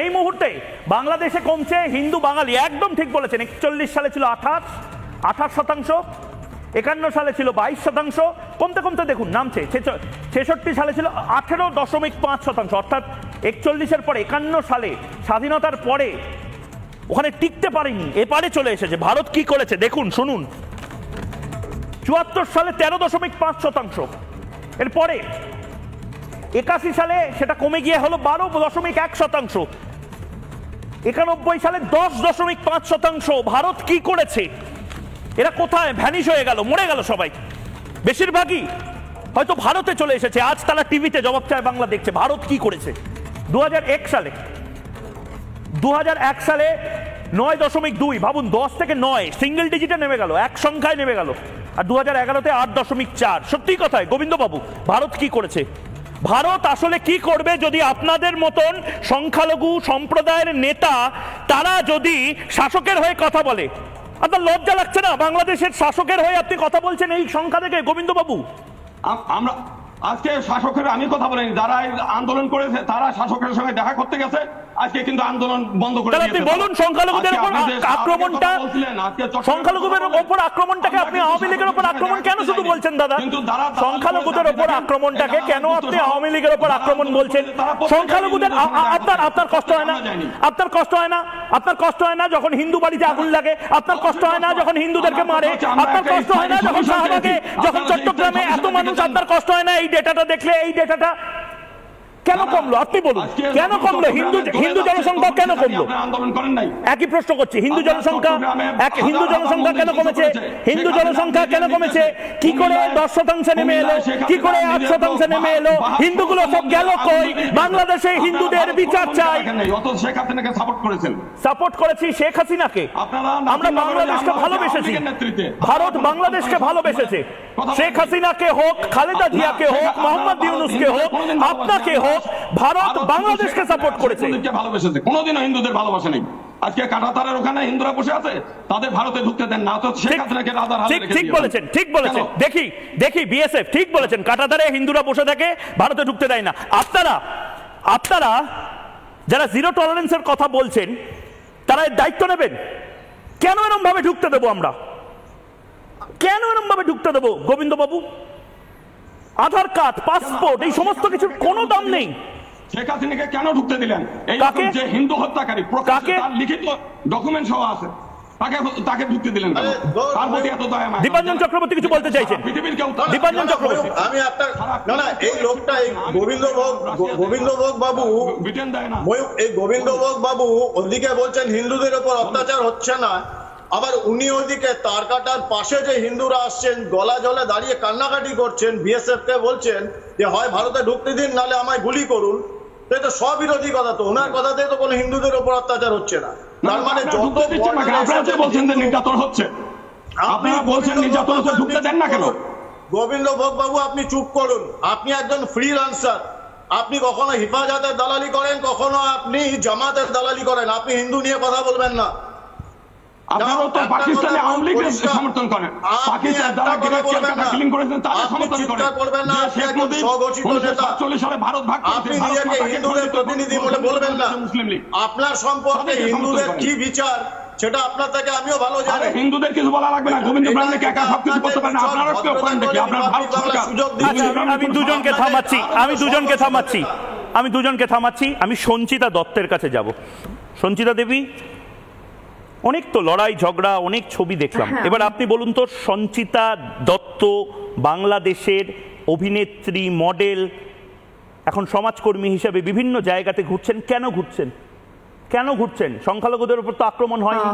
এই মুহূর্তে বাংলাদেশে কমছে হিন্দু বাঙালি, একদম ঠিক বলেছেন। 41 সালে ছিল 28%, 51 সালে ছিল 22%, কমতে কমতে দেখুন নামছে। 66 সালে ছিল 18.5%, অর্থাৎ 41-এর পরে 51 সালে স্বাধীনতার পরে ওখানে টিকতে পারেনি, এপারে চলে এসেছে। ভারত কি করেছে দেখুন, শুনুন। 74 সালে 13.5%, এরপরে 81 সালে সেটা কমে গিয়ে হলো 12.1%, 91 সালে 10.5%। ভারত কি করেছে? এরা কোথায় ভ্যানিশ হয়ে গেল, মরে গেল সবাই। বেশিরভাগই হয়তো ভারতে চলে এসেছে, আজ তারা টিভিতে জবাব চায় বাংলা দেখছে। ভারত কি করেছে? 2001 সালে 9.2, ভাবুন 10 থেকে 9 সিঙ্গেল ডিজিটে নেমে গেল, এক সংখ্যায় নেমে গেল। আর 2011-তে 8.4। সত্যি কথায় গোবিন্দবাবু, ভারত কি করেছে? ভারত আসলে কি করবে যদি আপনাদের মতন সংখ্যালঘু সম্প্রদায়ের নেতা তারা যদি শাসকের হয়ে কথা বলে? আপনার লজ্জা লাগছে না? বাংলাদেশের শাসকের হয়ে আপনি কথা বলছেন এই সংখ্যা থেকে, গোবিন্দবাবু। আমরা আজকে শাসকের আমি কথা বলিনি, যারা আন্দোলন করেছে তারা শাসকের সঙ্গে দেখা করতে গেছে, আজকে কিন্তু আন্দোলন বন্ধ করে দিয়েছে। আপনি বলুন সংখ্যালঘুদের উপর আক্রমণটা, সংখ্যালঘুদের উপর আক্রমণটাকে আপনি আওয়ামী লীগের উপর আক্রমণ কেন শুধু বলছেন দাদা? সংখ্যালঘুদের উপর আক্রমণটাকে কেন আপনি আওয়ামী লীগের উপর আক্রমণ বলছেন? সংখ্যালঘুদের আপনার কষ্ট হয় না? আপনার কষ্ট হয় না? আপনার কষ্ট হয় না যখন হিন্দু বাড়িতে আগুন লাগে? আপনার কষ্ট হয় না যখন হিন্দুদেরকে মারে? আপনার কষ্ট হয় না যখন শাহবাগে, যখন চট্টগ্রামে এত মানুষ? আপনার কষ্ট হয় না এই ডেটাটা দেখলে? এই ডেটাটা কেন কমলো আপনি বলুন, কেন কমলো? হিন্দু জনসংখ্যা কেন কমলো? একই প্রশ্ন করছি, হিন্দু জনসংখ্যা কেন কমেছে? হিন্দু জনসংখ্যা কেন কমেছে? কি করে 10% নেমে এলো? কি করে 8% নেমে এলো? হিন্দুগুলো সব গেল কই? বাংলাদেশে হিন্দুদের বিচার চাই। সাপোর্ট করেছি শেখ হাসিনাকে, আমরা বাংলাদেশকে ভালোবেসেছি, ভারত বাংলাদেশকে ভালোবেসেছে। শেখ হাসিনাকে হোক, খালেদা জিয়াকে হোক, মোহাম্মদ ইউনূসকে হোক, আপনাকে হোক, ভারত বাংলাদেশকে সাপোর্ট করেছে, ভালোবেসেছে। কোনোদিনও হিন্দুদের ভালোবাসা নেই। আজকে কাঁটাতারের ওখানে হিন্দুরা বসে আছে, তাদের ভারতে ঢুকতে দেন না। তো শেখ হাসিনাকে রাজার হালে রেখে দিয়েছে। ঠিক বলেছেন, ঠিক বলেছেন। দেখি বিএসএফ ঠিক বলেছেন, কাঁটাতারে হিন্দুরা বসে থাকে, ভারতে ঢুকতে দেয় না। আপনারা যারা জিরো টলারেন্সের কথা বলছেন, তারা এর দায়িত্ব নেবেন। কেন এরকম ভাবে ঢুকতে দেবো আমরা? কেন এরকম ভাবে ঢুকতে দেবো গোবিন্দবাবু? আধার কার্ড, পাসপোর্ট, এই সমস্ত কিছুর কোনো দাম নেই। শেখ হাসিনাকে কেন ঢুকতে দিলেন? এই যে হিন্দু হত্যাকারী, প্রকাশ্যে তার লিখিত ডকুমেন্ট সহ আছে, তাকে ঢুকতে দিলেন কেন? তার প্রতি এত দয়া মায়া। দীপাঞ্জন চক্রবর্তী কিছু বলতে চাইছেন? দীপাঞ্জন চক্রবর্তী, আমি আপনার না এই লোকটা, এই গোবিন্দভোগ বাবু, এই গোবিন্দভোগ বাবু ওদিকে বলছেন হিন্দুদের উপর অত্যাচার হচ্ছে না, আবার উনি ওইদিকে তারকাটার পাশে যে হিন্দুরা আসছেন গলা জলে দাঁড়িয়ে কান্নাকাটি করছেন, বিএসএফ কে বলছেন যে হয় ভারতে ঢুকতে দিন নাহলে আমায় গুলি করুন। তো স্ববিরোধী কথা তো, ওনার কথাতে তো কোনো হিন্দুদের উপর অত্যাচার হচ্ছে না। তার মানে যত বলছেন যে নির্যাতন হচ্ছে, আপনারা বলছেন নির্যাতন হচ্ছে, ঢুকতে দেন না কেন? গোবিন্দভোগ বাবু আপনি চুপ করুন, আপনি একজন ফ্রিল্যান্সার। আপনি কখনো হিফাজতের দালালি করেন, কখনো আপনি জামাতের দালালি করেন, আপনি হিন্দু নিয়ে কথা বলবেন না। আপনারা তো পাকিস্তানে আওয়ামী লীগের সমর্থন করেন, পাকিস্তান যারা কিলিং করেছেন তাদের সমর্থন করেন। শেখ মুজিব 1947 সালে ভারত ভাগ করেছে, আপনি নিজেকে হিন্দুদের প্রতিনিধি বলে বলবেন না। মুসলিম লীগ আপনার সম্পর্কে হিন্দুদের কি বিচার সেটা আপনার থেকে আমিও ভালো জানি। হিন্দুদের কিছু বলা লাগবে না, গোবিন্দ ব্রাহ্মণকে একা সবকিছু করতে পারেন। আপনারা কেউ করেন দেখি, আপনার ভারত সরকার। আমি দুজনকে থামাচ্ছি। আমি সঞ্চিতা দত্তের কাছে যাব। সঞ্চিতা দেবী, অনেক তো লড়াই ঝগড়া, অনেক ছবি দেখলাম। এবার আপনি বলুন তো, সঞ্চিতা দত্ত বাংলাদেশের অভিনেত্রী, মডেল, এখন সমাজকর্মী হিসেবে বিভিন্ন জায়গাতে ঘুরছেন। কেন ঘুরছেন? সংখ্যালঘুদের ওপর তো আক্রমণ হয়নি,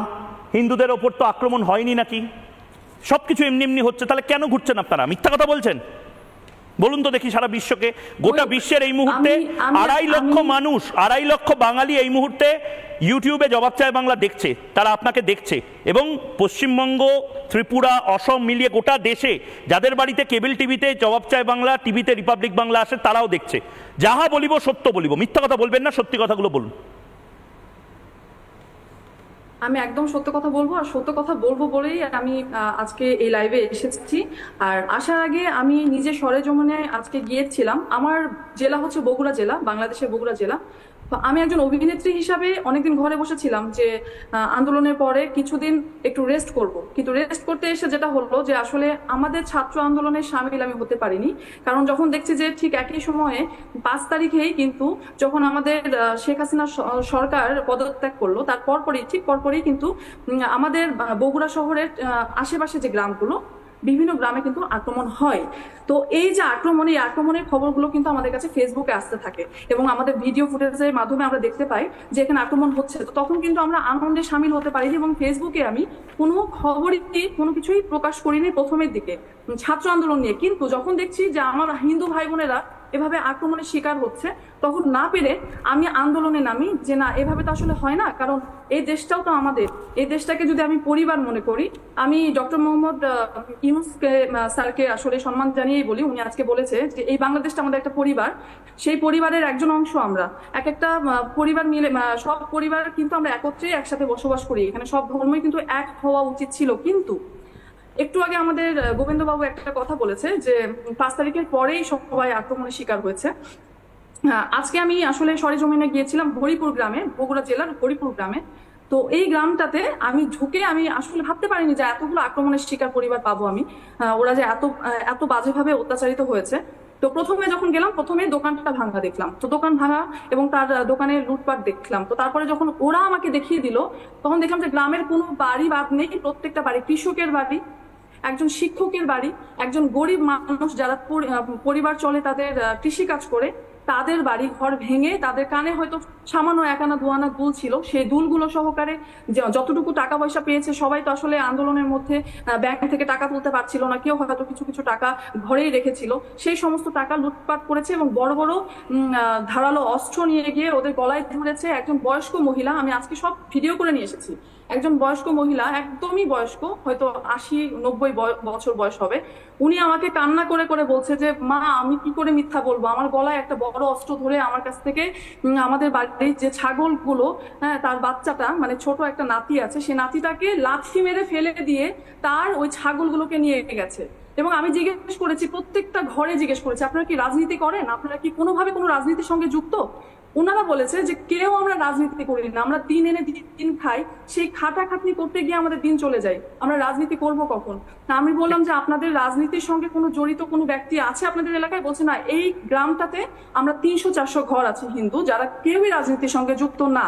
হিন্দুদের ওপর তো আক্রমণ হয়নি নাকি? সবকিছু এমনি হচ্ছে, তাহলে কেন ঘুরছেন আপনারা? মিথ্যা কথা বলছেন? বলুন তো দেখি, সারা বিশ্বকে, গোটা বিশ্বের এই মুহূর্তে 2.5 লক্ষ মানুষ, 2.5 লক্ষ বাঙালি এই মুহূর্তে ইউটিউবে জবাব চায় বাংলা দেখছে, তারা আপনাকে দেখছে। এবং পশ্চিমবঙ্গ, ত্রিপুরা, অসম মিলিয়ে গোটা দেশে যাদের বাড়িতে কেবল টিভিতে জবাব চায় বাংলা, টিভিতে রিপাবলিক বাংলা আসে, তারাও দেখছে। যাহা বলিব সত্য বলিব, মিথ্যা কথা বলবেন না, সত্যি কথাগুলো বলুন। আমি একদম সত্য কথা বলবো, আর সত্য কথা বলবো বলেই আমি আজকে এই লাইভে এসেছি। আর আসার আগে আমি নিজে সরেজমিনে আজকে গিয়েছিলাম। আমার জেলা হচ্ছে বগুড়া জেলা, বাংলাদেশের বগুড়া জেলা। তো আমি একজন অভিনেত্রী হিসাবে অনেকদিন ঘরে বসেছিলাম যে আন্দোলনের পরে কিছুদিন একটু রেস্ট করব, কিন্তু রেস্ট করতে এসে যেটা হলো যে আসলে আমাদের ছাত্র আন্দোলনের সামিল আমি হতে পারিনি। কারণ যখন দেখছি যে ঠিক একই সময়ে 5 তারিখেই কিন্তু যখন আমাদের শেখ হাসিনা সরকার পদত্যাগ করলো, তার পরপরই কিন্তু আমাদের বগুড়া শহরের আশেপাশে যে গ্রামগুলো, বিভিন্ন গ্রামে কিন্তু আক্রমণ হয়। তো এই যে এই আক্রমণের খবরগুলো কিন্তু আমাদের কাছে ফেসবুকে আসতে থাকে এবং আমাদের ভিডিও ফুটেজের মাধ্যমে আমরা দেখতে পাই যে এখানে আক্রমণ হচ্ছে। তো তখন কিন্তু আমরা আনন্দে সামিল হতে পারি এবং ফেসবুকে আমি কোনো খবরই কোনো কিছুই প্রকাশ করিনি প্রথমের দিকে ছাত্র আন্দোলন নিয়ে। কিন্তু যখন দেখছি যে আমার হিন্দু ভাই বোনেরা এভাবে আক্রমণের শিকার হচ্ছে, তখন না পেরে আমি আন্দোলনে নামি যে না, এভাবে তো আসলে হয় না। কারণ এই দেশটাও তো আমাদের, এই দেশটাকে যদি আমি পরিবার মনে করি, আমি ডক্টর মোহাম্মদ ইউনূসকে স্যারকে আসলে সম্মান জানিয়েই বলি। উনি আজকে বলেছে যে এই বাংলাদেশটা আমাদের একটা পরিবার, সেই পরিবারের একজন অংশ আমরা। একটা পরিবার মিলে, সব পরিবার কিন্তু আমরা একত্রেই একসাথে বসবাস করি, এখানে সব ধর্মই কিন্তু এক হওয়া উচিত ছিল। কিন্তু একটু আগে আমাদের গোবিন্দবাবু একটা কথা বলেছে যে 5 তারিখের পরেই সবাই আক্রমণের শিকার হয়েছে। আজকে আমি আসলে সরেজমিনে গিয়েছিলাম হরিপুর গ্রামে, বগুড়া জেলার হরিপুর গ্রামে। তো এই গ্রামটাতে আমি ঢুকে আমি আসলে ভাবতে পারিনি যে এতগুলো আক্রমণের শিকার পরিবার পাবো আমি, ওরা যে এত বাজেভাবে অত্যাচারিত হয়েছে। তো প্রথমে যখন গেলাম, প্রথমে দোকানটা ভাঙা দেখলাম, তো দোকান ভাঙা এবং তার দোকানে লুটপাট দেখলাম। তো তারপরে যখন ওরা আমাকে দেখিয়ে দিল, তখন দেখলাম যে গ্রামের কোনো বাড়ি বাদ নেই, প্রত্যেকটা বাড়ি কৃষকের বাড়ি, একজন শিক্ষকের বাড়ি, একজন গরিব মানুষ যারা পরিবার চলে তাদের কৃষিকাজ করে, তাদের বাড়ি ঘর ভেঙে তাদের কানে হয়তো সামান্য 1 আনা 2 আনা দুল ছিল, সেই দুলগুলো সহকারে যতটুকু টাকা পয়সা পেয়েছে, সবাই তো আসলে আন্দোলনের মধ্যে ব্যাংক থেকে টাকা তুলতে পারছিল না, কেউ হয়তো কিছু কিছু টাকা ঘরেই রেখেছিল, সেই সমস্ত টাকা লুটপাট করেছে এবং বড় বড় ধারালো অস্ত্র নিয়ে গিয়ে ওদের গলায় ধরেছে। একজন বয়স্ক মহিলা, আমি আজকে সব ভিডিও করে নিয়ে এসেছি, একজন বয়স্ক মহিলা, একদমই বয়স্ক, হয়তো 80-90 বছর বয়স হবে, উনি আমাকে কান্না করে করে বলছে যে মা, আমি কি করে মিথ্যা বলবো, আমার গলায় একটা বড় অস্ত্র ধরে আমার কাছ থেকে আমাদের বাড়ির যে ছাগলগুলো, তার বাচ্চাটা, মানে ছোট একটা নাতি আছে, সেই নাতিটাকে লাথি মেরে ফেলে দিয়ে তার ওই ছাগলগুলোকে নিয়ে গেছে। এবং আমি জিজ্ঞেস করেছি, প্রত্যেকটা ঘরে জিজ্ঞেস করেছি, আপনারা কি রাজনীতি করেন, আপনারা কি কোনোভাবে কোনো রাজনীতির সঙ্গে যুক্ত? ওনারা বলেছে যে কেউ আমরা রাজনীতি করি না, আমরা দিন এনে দিন খাই, সেই খাটাখাটনি করতে গিয়ে আমাদের দিন চলে যায়, আমরা রাজনীতি করব কখন? আমি বললাম যে আপনাদের রাজনীতির সঙ্গে কোনো জড়িত কোনো ব্যক্তি আছে আপনাদের এলাকায়? বলছে না, এই গ্রামটাতে আমরা 300-400 ঘর আছে হিন্দু, যারা কেউই রাজনীতির সঙ্গে যুক্ত না।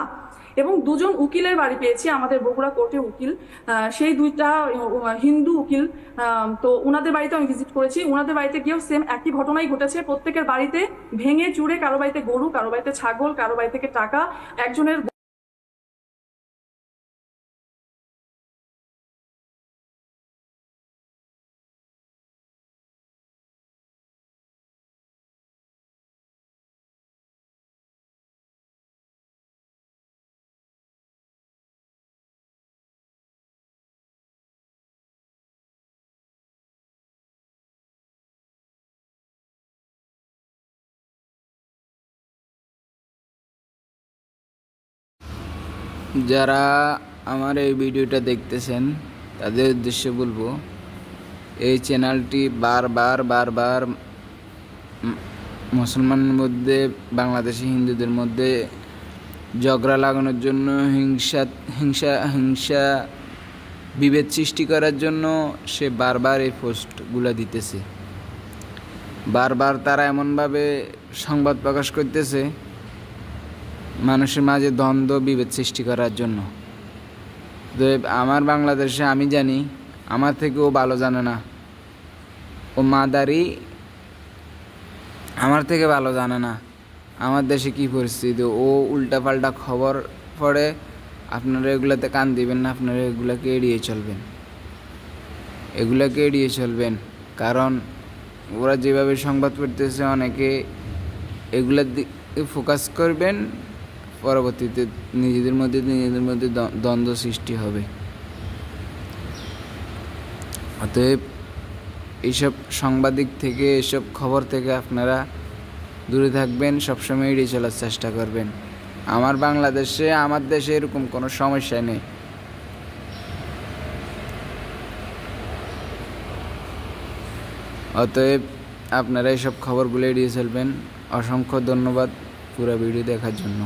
এবং 2 জন উকিলের বাড়ি পেয়েছি, আমাদের বগুড়া কোর্টে উকিল, সেই 2টা হিন্দু উকিল। তো ওনাদের বাড়িতে আমি ভিজিট করেছি, ওনাদের বাড়িতে গিয়েও সেম একই ঘটনাই ঘটেছে। প্রত্যেকের বাড়িতে ভেঙে চুরে, কারো বাড়িতে গরু, কারো বাড়িতে ছাগল, কারো বাড়ি থেকে টাকা, একজনের যারা আমার এই ভিডিওটা দেখতেছেন তাদের উদ্দেশ্যে বলবো, এই চ্যানেলটি বারবার মুসলমানের মধ্যে, বাংলাদেশি হিন্দুদের মধ্যে ঝগড়া লাগানোর জন্য, হিংসা বিভেদ সৃষ্টি করার জন্য সে বারবার এই পোস্টগুলো দিতেছে। বারবার তারা এমনভাবে সংবাদ প্রকাশ করতেছে মানুষের মাঝে দ্বন্দ্ব বিভেদ সৃষ্টি করার জন্য। তো আমার বাংলাদেশে, আমি জানি, আমার থেকে ও ভালো জানে না, ও মাদারি আমার থেকে ভালো জানে না আমার দেশে কি পরিস্থিতি। ও উল্টাপাল্টা খবর পড়ে, আপনারা এগুলাতে কান দিবেন না, আপনারা এগুলাকে এড়িয়ে চলবেন। কারণ ওরা যেভাবে সংবাদ পড়তেছে, অনেকে এগুলার দিকে ফোকাস করবেন, পরবর্তীতে নিজেদের মধ্যে দ্বন্দ্ব সৃষ্টি হবে। অতএব এইসব সাংবাদিক থেকে, এসব খবর থেকে আপনারা দূরে থাকবেন, সবসময় এড়িয়ে চলার চেষ্টা করবেন। আমার বাংলাদেশে, আমার দেশে এরকম কোনো সমস্যা নেই। অতএব আপনারা এইসব খবরগুলো এড়িয়ে চলবেন। অসংখ্য ধন্যবাদ পুরো ভিডিও দেখার জন্য।